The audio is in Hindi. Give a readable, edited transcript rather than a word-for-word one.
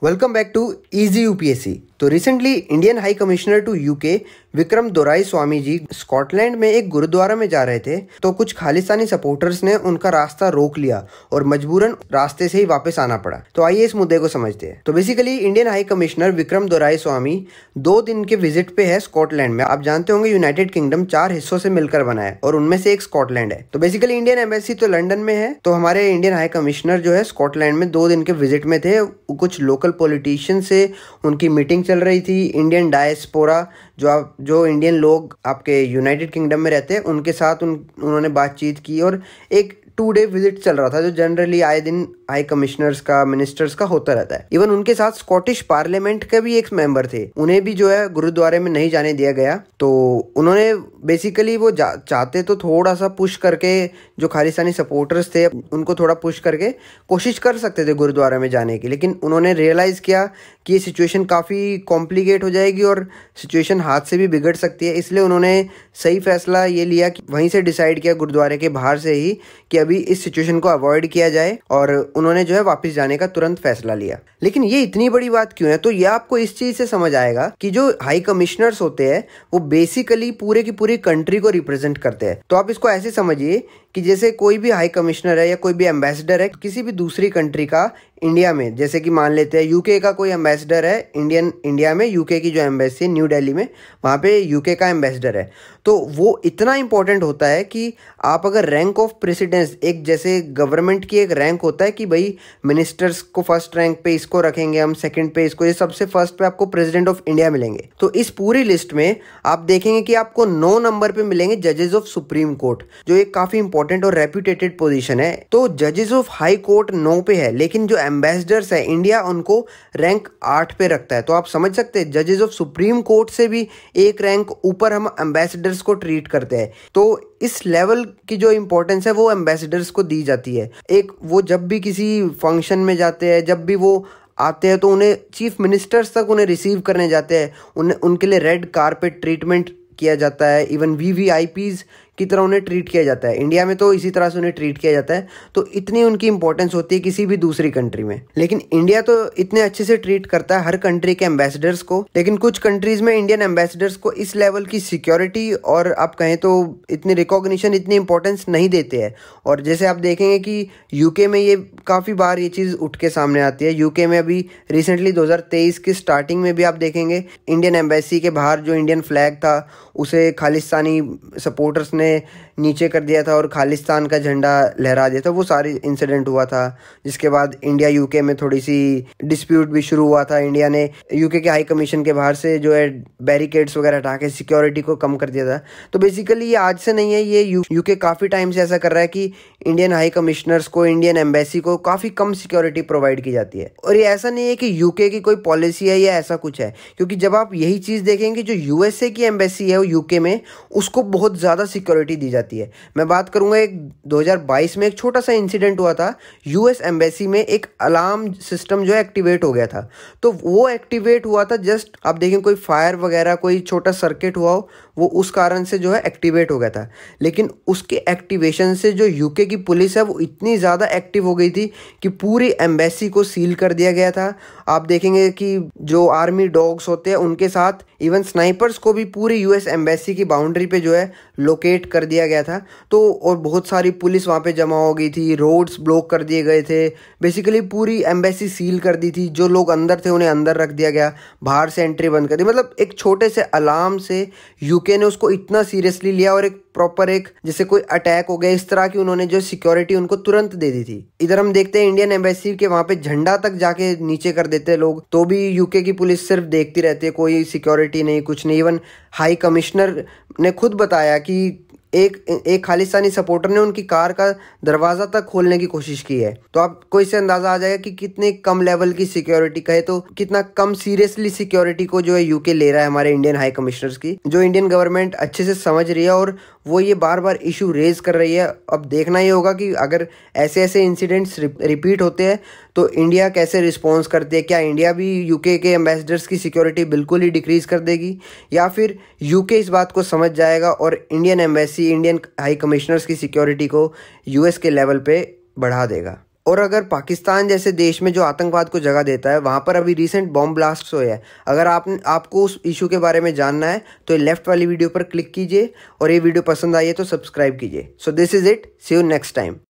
Welcome back to Easy UPSC. तो recently Indian high commissioner to UK Vikram Doraiswami ji Scotland में एक गुरुद्वारा में जा रहे थे, तो कुछ खालिस्तानी सपोर्टर्स ने उनका रास्ता रोक लिया और मजबूरन रास्ते से ही वापस आना पड़ा। तो आइए इस मुद्दे को समझते हैं। तो basically Indian high commissioner Vikram Doraiswamy 2 दिन के विजिट पे है स्कॉटलैंड में। आप जानते होंगे यूनाइटेड किंगडम 4 हिस्सों से मिलकर बना है और उनमें से एक स्कॉटलैंड है। तो बेसिकली इंडियन एम्बेसी तो लंदन में है, तो हमारे इंडियन हाई कमिश्नर जो है स्कॉटलैंड में 2 दिन के विजिट में थे। कुछ लोकल पॉलिटिशियन से उनकी मीटिंग चल रही थी। इंडियन डायस्पोरा जो इंडियन लोग आपके यूनाइटेड किंगडम में रहते हैं उनके साथ उन्होंने बातचीत की और एक 2 डे विजिट चल रहा था, जो जनरली आए दिन हाई कमिश्नर्स का, मिनिस्टर्स का होता रहता है। इवन उनके साथ स्कॉटिश पार्लियामेंट के भी एक मेंबर थे, उन्हें भी जो है गुरुद्वारे में नहीं जाने दिया गया। तो उन्होंने बेसिकली वो चाहते तो थोड़ा सा पुश करके, जो खालिस्तानी सपोर्टर्स थे उनको थोड़ा पुश करके कोशिश कर सकते थे गुरुद्वारे में जाने की, लेकिन उन्होंने रियलाइज़ किया कि ये सिचुएशन काफ़ी कॉम्प्लिकेट हो जाएगी और सिचुएशन हाथ से भी बिगड़ सकती है। इसलिए उन्होंने सही फैसला ये लिया कि वहीं से डिसाइड किया गुरुद्वारे के बाहर से ही कि अभी इस सिचुएशन को अवॉइड किया जाए, और उन्होंने जो है वापस जाने का तुरंत फैसला लिया। लेकिन ये इतनी बड़ी बात क्यों है? तो ये आपको इस चीज़ से समझ आएगा कि जो हाई कमिश्नर्स होते हैं वो बेसिकली पूरे की पूरी कंट्री को रिप्रेजेंट करते हैं। तो आप इसको ऐसे समझिए कि जैसे कोई भी हाई कमिश्नर है या कोई भी एम्बेसडर है किसी भी दूसरी कंट्री का इंडिया में, जैसे कि मान लेते हैं यूके का कोई एम्बेसडर है इंडिया में, यूके की जो एम्बेसी है न्यू दिल्ली में, वहाँ पे यूके का एम्बेसडर है, तो वो इतना इंपॉर्टेंट होता है कि आप अगर रैंक ऑफ प्रेसिडेंस, एक जैसे गवर्नमेंट की एक रैंक होता है कि भाई मिनिस्टर्स को फर्स्ट रैंक पे इसको रखेंगे हम, सेकंड पे इसको, ये सबसे फर्स्ट पे आपको प्रेसिडेंट ऑफ इंडिया मिलेंगे। तो इस पूरी लिस्ट में आप देखेंगे कि आपको 9 नंबर पे मिलेंगे जजेस ऑफ सुप्रीम कोर्ट, जो एक काफ़ी इंपॉर्टेंट और रेप्यूटेटेड पोजीशन है। तो जजेस ऑफ हाई कोर्ट 9 पे है, लेकिन जो एम्बेसडर्स है इंडिया उनको रैंक 8 पे रखता है। तो आप समझ सकते हैं जजेस ऑफ सुप्रीम कोर्ट से भी एक रैंक ऊपर हम एम्बेसडर्स को ट्रीट करते हैं। तो इस लेवल की जो इंपॉर्टेंस है वो एम्बेसडर्स को दी जाती है। एक वो जब भी किसी फंक्शन में जाते हैं, जब भी वो आते हैं तो उन्हें चीफ मिनिस्टर्स तक उन्हें रिसीव करने जाते हैं, उनके लिए रेड कारपेट ट्रीटमेंट किया जाता है, इवन वीवीआईपीज की तरह उन्हें ट्रीट किया जाता है। इंडिया में तो इसी तरह से उन्हें ट्रीट किया जाता है। तो इतनी उनकी इंपॉर्टेंस होती है किसी भी दूसरी कंट्री में। लेकिन इंडिया तो इतने अच्छे से ट्रीट करता है हर कंट्री के एम्बेसडर्स को, लेकिन कुछ कंट्रीज में इंडियन एम्बेसडर्स को इस लेवल की सिक्योरिटी और आप कहें तो इतनी रिकॉग्निशन, इतनी इंपॉर्टेंस नहीं देते हैं। और जैसे आप देखेंगे कि यूके में ये काफ़ी बार ये चीज़ उठ के सामने आती है। यूके में अभी रिसेंटली 2023 की स्टार्टिंग में भी आप देखेंगे इंडियन एम्बेसी के बाहर जो इंडियन फ्लैग था उसे खालिस्तानी सपोर्टर्स ने नीचे कर दिया था और खालिस्तान का झंडा लहरा दिया था। वो सारी इंसिडेंट हुआ था, जिसके बाद इंडिया यूके में थोड़ी सी डिस्प्यूट भी शुरू हुआ था। इंडिया ने यूके के हाई कमीशन के बाहर से जो है बैरिकेड्स वगैरह हटा के सिक्योरिटी को कम कर दिया था। तो बेसिकली ये आज से नहीं है, ये यूके काफ़ी टाइम से ऐसा कर रहा है कि इंडियन हाई कमिश्नर्स को, इंडियन एम्बेसी को काफ़ी कम सिक्योरिटी प्रोवाइड की जाती है। और ये ऐसा नहीं है कि यूके की कोई पॉलिसी है या ऐसा कुछ है, क्योंकि जब आप यही चीज़ देखेंगे जो यूएसए की एम्बेसी है यूके में, उसको बहुत ज़्यादा सिक्योरिटी दी जाती है। मैं बात करूंगा एक 2022 में एक छोटा सा इंसिडेंट हुआ था। यूएस एम्बेसी में एक अलार्म सिस्टम जो है एक्टिवेट हो गया था। तो वो एक्टिवेट हुआ था, जस्ट आप देखें कोई फायर वगैरह कोई छोटा सर्किट हुआ हो, वो उस कारण से जो है एक्टिवेट हो गया था। लेकिन उसके एक्टिवेशन से जो यूके की पुलिस है वो इतनी ज़्यादा एक्टिव हो गई थी कि पूरी एम्बेसी को सील कर दिया गया था। आप देखेंगे कि जो आर्मी डॉग्स होते हैं उनके साथ इवन स्नाइपर्स को भी पूरी यूएस एम्बेसी की बाउंड्री पे जो है लोकेट कर दिया गया था। तो और बहुत सारी पुलिस वहाँ पे जमा हो गई थी, रोड्स ब्लॉक कर दिए गए थे, बेसिकली पूरी एम्बेसी सील कर दी थी। जो लोग अंदर थे उन्हें अंदर रख दिया गया, बाहर से एंट्री बंद कर दी। मतलब एक छोटे से अलार्म से यूके ने उसको इतना सीरियसली लिया और एक प्रॉपर एक जैसे कोई अटैक हो गया इस तरह की उन्होंने जो सिक्योरिटी उनको तुरंत दे दी थी। इधर हम देखते हैं इंडियन एम्बेसी के वहाँ पे झंडा तक जाके नीचे कर देते हैं लोग, तो भी यूके की पुलिस सिर्फ देखती रहती है, कोई सिक्योरिटी नहीं, कुछ नहीं। इवन हाई कमिश्नर ने खुद बताया कि एक खालिस्तानी सपोर्टर ने उनकी कार का दरवाज़ा तक खोलने की कोशिश की है। तो आपको इससे अंदाज़ा आ जाएगा कि कितने कम लेवल की सिक्योरिटी, कहे तो कितना कम सीरियसली सिक्योरिटी को जो है यूके ले रहा है हमारे इंडियन हाई कमिश्नर्स की, जो इंडियन गवर्नमेंट अच्छे से समझ रही है और वो ये बार बार इशू रेज कर रही है। अब देखना ही होगा कि अगर ऐसे ऐसे इंसिडेंट्स रिपीट होते हैं तो इंडिया कैसे रिस्पॉन्स करती है। क्या इंडिया भी यूके के एम्बेसडर्स की सिक्योरिटी बिल्कुल ही डिक्रीज़ कर देगी, या फिर यूके इस बात को समझ जाएगा और Indian embassy, Indian high commissioners की सिक्योरिटी को यूएस के लेवल पे बढ़ा देगा। और अगर पाकिस्तान जैसे देश में जो आतंकवाद को जगह देता है, वहाँ पर अभी रिसेंट बॉम्ब ब्लास्ट हुए हैं। अगर आपको उस इशू के बारे में जानना है तो लेफ्ट वाली वीडियो पर क्लिक कीजिए, और ये वीडियो पसंद आई है तो सब्सक्राइब कीजिए। So this is it, see you next time.